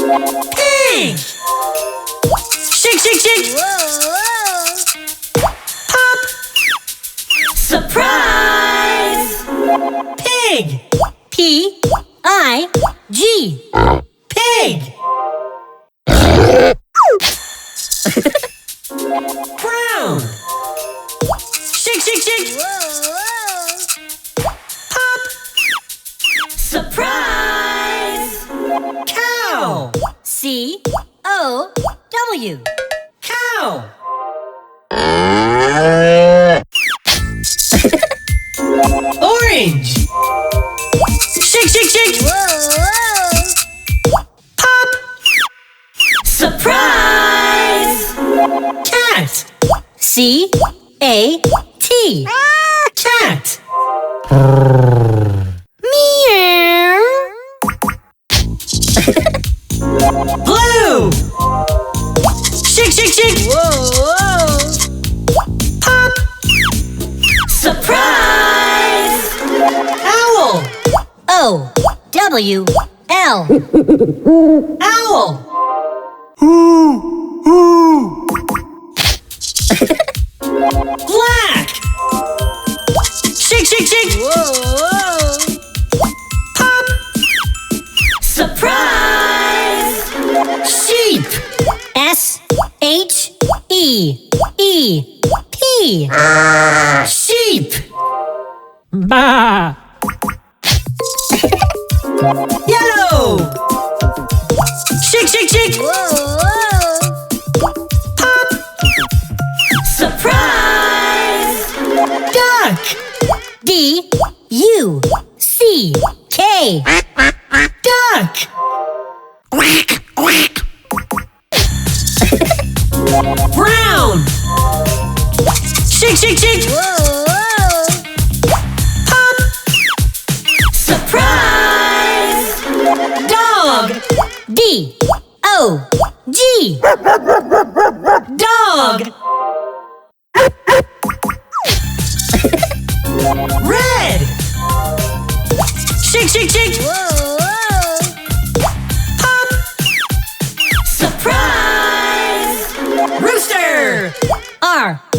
Pig! Shake, shake, shake! Pop! Surprise! Pig! P-I-G. Pig! Brown! Shake, shake, shake! Pop! Surprise! Cow! C-O-W. Cow! Orange! Shake, shake, shake! Pop! Surprise! Cat! C-A-T. Cat! Meow. Blue! Shake, shake, shake! Pop! Surprise! Owl! O-W-L. Owl! Black! Shake, shake, shake! Pop! Surprise! Sheep! S-H-E-E-P. Sheep! Ba! Yellow! Shake, shake, shake! Pop! Surprise! Duck! D-U-C-K. Duck! Brown! Shake, shake, shake! Pop! Surprise! Dog! D-O-G. Dog! Red! Shake, shake, shake! Pop! Surprise! Rooster! R-O-O-S-T-E-R.